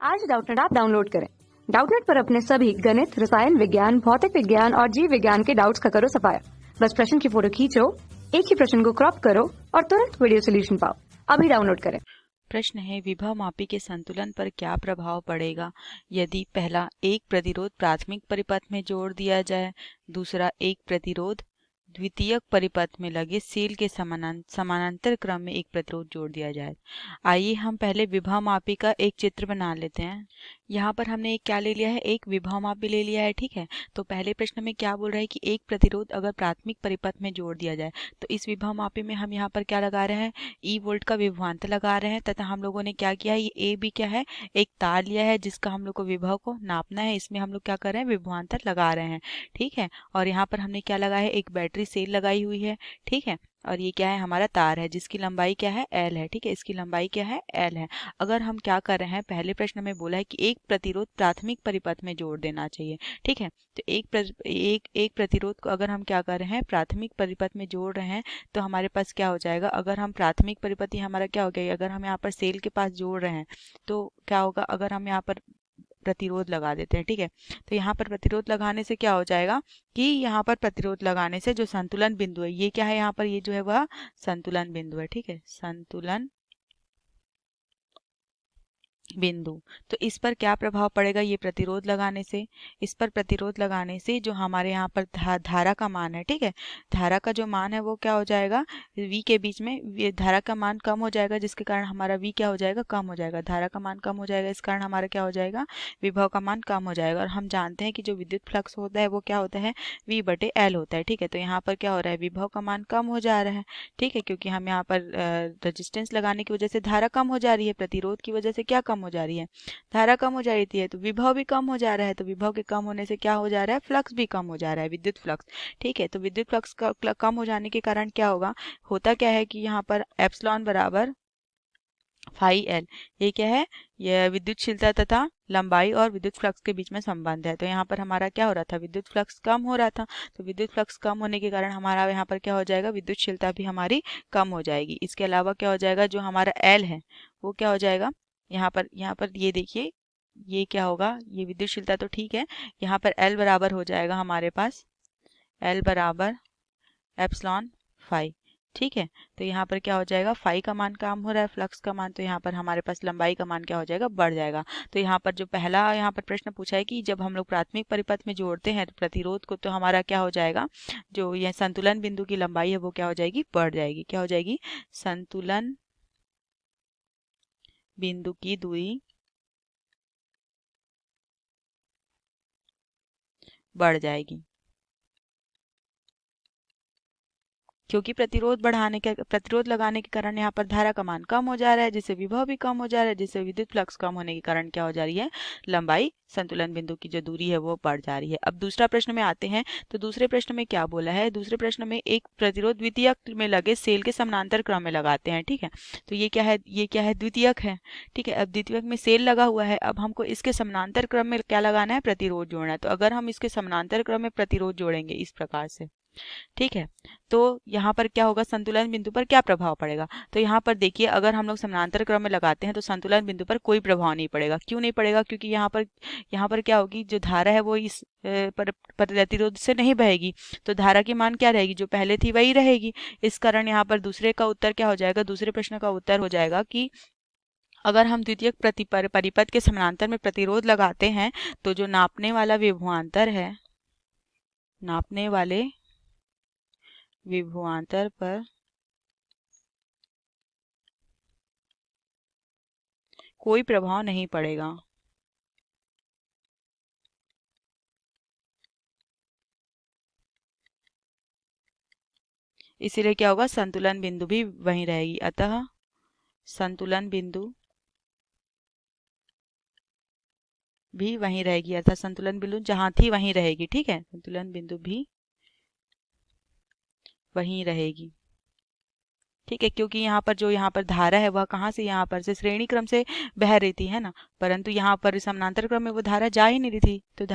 आज Doubtnut app download करें। Doubtnut पर अपने सभी गणित, रसायन विज्ञान, भौतिक विज्ञान और जीव विज्ञान के डाउट्स का करो सफाया। बस प्रश्न की फोटो खींचो, एक ही प्रश्न को क्रॉप करो और तुरंत वीडियो सोल्यूशन पाओ। अभी डाउनलोड करें। प्रश्न है, विभव मापी के संतुलन पर क्या प्रभाव पड़ेगा यदि पहला एक प्रतिरोध प्राथमिक परिपथ में जोड़ दिया जाए, दूसरा एक प्रतिरोध द्वितीयक परिपथ में लगे सेल के समानांतर क्रम में एक प्रतिरोध जोड़ दिया जाए। आइए हम पहले विभव मापी का एक चित्र बना लेते हैं। यहाँ पर हमने एक क्या ले लिया है, एक विभव मापी ले लिया है। ठीक है, तो पहले प्रश्न में क्या बोल रहा है कि एक प्रतिरोध अगर प्राथमिक परिपथ में जोड़ दिया जाए, तो इस विभव मापी में हम यहाँ पर क्या लगा रहे हैं, ई वोल्ट का विभवांतर लगा रहे हैं। तथा हम लोगों ने क्या किया है, ये ए भी क्या है, एक तार लिया है जिसका हम लोग को विभव को नापना है। इसमें हम लोग क्या कर रहे हैं, विभवांतर लगा रहे हैं। ठीक है, और यहाँ पर हमने क्या लगाया है, एक बैटरी सेल लगाई हुई है। ठीक है, और ये क्या है, हमारा तार है जिसकी लंबाई क्या है, एल है। ठीक है, इसकी लंबाई क्या है, एल है। अगर हम क्या कर रहे हैं, पहले प्रश्न में बोला है कि एक प्रतिरोध प्राथमिक परिपथ में जोड़ देना चाहिए। ठीक है, तो एक प्रतिरोध को अगर हम क्या कर रहे हैं, प्राथमिक परिपथ में जोड़ रहे हैं, तो हमारे पास क्या हो जाएगा, अगर हम प्राथमिक परिपथ हमारा क्या हो गया, अगर हम यहाँ पर सेल के पास जोड़ रहे हैं तो क्या होगा, अगर हम यहाँ पर प्रतिरोध लगा देते हैं। ठीक है, तो यहाँ पर प्रतिरोध लगाने से क्या हो जाएगा कि यहाँ पर प्रतिरोध लगाने से जो संतुलन बिंदु है, ये क्या है, यहाँ पर ये जो है वह संतुलन बिंदु है। ठीक है, संतुलन बिंदु। तो इस पर क्या प्रभाव पड़ेगा, ये प्रतिरोध लगाने से, इस पर प्रतिरोध लगाने से जो हमारे यहाँ पर धारा का मान है, ठीक है, धारा का जो मान है वो क्या हो जाएगा, v के बीच में धारा का मान कम हो जाएगा, जिसके कारण हमारा v क्या हो जाएगा, कम हो जाएगा। धारा का मान कम हो जाएगा, इस कारण हमारा क्या हो जाएगा, विभव का मान कम हो जाएगा। और हम जानते हैं कि जो विद्युत फ्लक्स होता है वो क्या होता है, v/L होता है। ठीक है, तो यहाँ पर क्या हो रहा है, विभव का मान कम हो जा रहा है। ठीक है, क्योंकि हम यहाँ पर रेजिस्टेंस लगाने की वजह से धारा कम हो जा रही है, प्रतिरोध की वजह से क्या कम हो जा रही है, धारा कम हो जा रही है, तो विभव भी कम हो जा रहा है। तो विभव के कम होने से क्या हो जा रहा है, फ्लक्स भी कम हो जा रहा है, विद्युत फ्लक्स। ठीक है, तो विद्युत फ्लक्स का कम हो जाने के कारण क्या होगा, होता क्या है कि यहाँ पर एप्सिलॉन बराबर फाई एल, ये क्या है, यह विद्युतशीलता तथा लंबाई और विद्युत फ्लक्स के बीच में संबंध है। तो यहाँ पर हमारा क्या हो रहा था, विद्युत फ्लक्स कम हो रहा था। तो विद्युत फ्लक्स कम होने के कारण हमारा यहाँ पर क्या हो जाएगा, विद्युतशीलता भी हमारी कम हो जाएगी। इसके अलावा क्या हो जाएगा, जो हमारा एल है वो क्या हो जाएगा, यहाँ पर ये देखिए, ये क्या होगा, ये विद्युतशीलता तो ठीक है, यहाँ पर एल बराबर हो जाएगा हमारे पास, एल बराबर एप्सिलॉन फाई। ठीक है, तो यहाँ पर क्या हो जाएगा, फाई का मान कम हो रहा है, फ्लक्स का मान, तो यहाँ पर हमारे पास लंबाई का मान क्या हो जाएगा, बढ़ जाएगा। तो यहाँ पर जो पहला यहाँ पर प्रश्न पूछा है कि जब हम लोग प्राथमिक परिपथ में जोड़ते हैं प्रतिरोध को, तो हमारा क्या हो जाएगा, जो यह संतुलन बिंदु की लंबाई है वो क्या हो जाएगी, बढ़ जाएगी। क्या हो जाएगी, संतुलन बिंदु की दूरी बढ़ जाएगी, क्योंकि प्रतिरोध लगाने के कारण यहाँ पर धारा का मान कम हो जा रहा है, जिससे विभव भी कम हो जा रहा है, जिससे विद्युत फ्लक्स कम होने के कारण क्या हो जा रही है, लंबाई, संतुलन बिंदु की जो दूरी है वो बढ़ जा रही है। अब दूसरा प्रश्न में आते हैं, तो दूसरे प्रश्न में क्या बोला है, दूसरे प्रश्न में एक प्रतिरोध द्वितीयक में लगे सेल के समानांतर क्रम में लगाते हैं। ठीक है, तो ये क्या है, ये क्या है, द्वितीयक है। ठीक है, अब द्वितीयक में सेल लगा हुआ है, अब हमको इसके समानांतर क्रम में क्या लगाना है, प्रतिरोध जोड़ना है। तो अगर हम इसके समानांतर क्रम में प्रतिरोध जोड़ेंगे इस प्रकार से, ठीक है, तो यहाँ पर क्या होगा, संतुलन बिंदु पर क्या प्रभाव पड़ेगा। तो यहाँ पर देखिए, अगर हम लोग समानांतर क्रम में लगाते हैं तो संतुलन बिंदु पर कोई प्रभाव नहीं पड़ेगा। क्यों नहीं पड़ेगा, क्योंकि यहाँ पर क्या होगी, जो धारा है वो इस प्रतिरोध से नहीं बहेगी, तो धारा की मान क्या रहेगी, जो पहले थी वही रहेगी। इस कारण यहाँ पर दूसरे का उत्तर क्या हो जाएगा, दूसरे प्रश्न का उत्तर हो जाएगा कि अगर हम द्वितीयक परिपथ के समानांतर में प्रतिरोध लगाते हैं, तो जो नापने वाला विभवांतर है, नापने वाले विभवांतर पर कोई प्रभाव नहीं पड़ेगा। इसीलिए क्या होगा, संतुलन बिंदु भी वहीं रहेगी। अतः संतुलन बिंदु भी वहीं रहेगी, अर्थात संतुलन बिंदु जहां थी वहीं रहेगी। ठीक है, संतुलन बिंदु भी वहीं रहेगी। ठीक है, क्योंकि यहाँ पर जो यहाँ पर धारा है वह कहाँ से यहाँ पर से श्रेणी क्रम से बह रही थी, है ना, परंतु यहाँ पर समानांतर क्रम में वो धारा जा ही नहीं रही थी, तो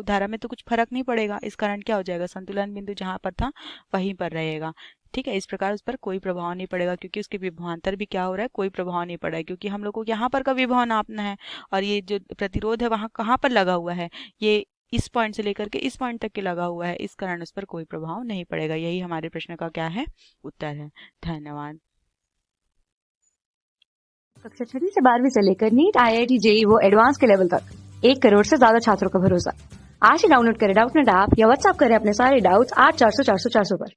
धारा में तो कुछ फर्क नहीं पड़ेगा, इस कारण क्या हो जाएगा, संतुलन बिंदु जहाँ पर था वहीं पर रहेगा। ठीक है, इस प्रकार उस पर कोई प्रभाव नहीं पड़ेगा, क्योंकि उसके विभवांतर भी क्या हो रहा है, कोई प्रभाव नहीं पड़ रहा है, क्योंकि हम लोग को यहाँ पर का विभव नापना है, और ये जो प्रतिरोध है वहाँ कहाँ पर लगा हुआ है, ये इस पॉइंट से लेकर के इस पॉइंट तक के लगा हुआ है, इस कारण उस पर कोई प्रभाव नहीं पड़ेगा। यही हमारे प्रश्न का क्या है, उत्तर है। धन्यवाद। कक्षा 6 से 12वीं से लेकर नीट, IIT, JEE वो एडवांस के लेवल तक 1 करोड़ से ज्यादा छात्रों का भरोसा। आज ही डाउनलोड करें डाउटनेट ऐप या व्हाट्सएप करें अपने सारे डाउट्स 8400 400 400 पर।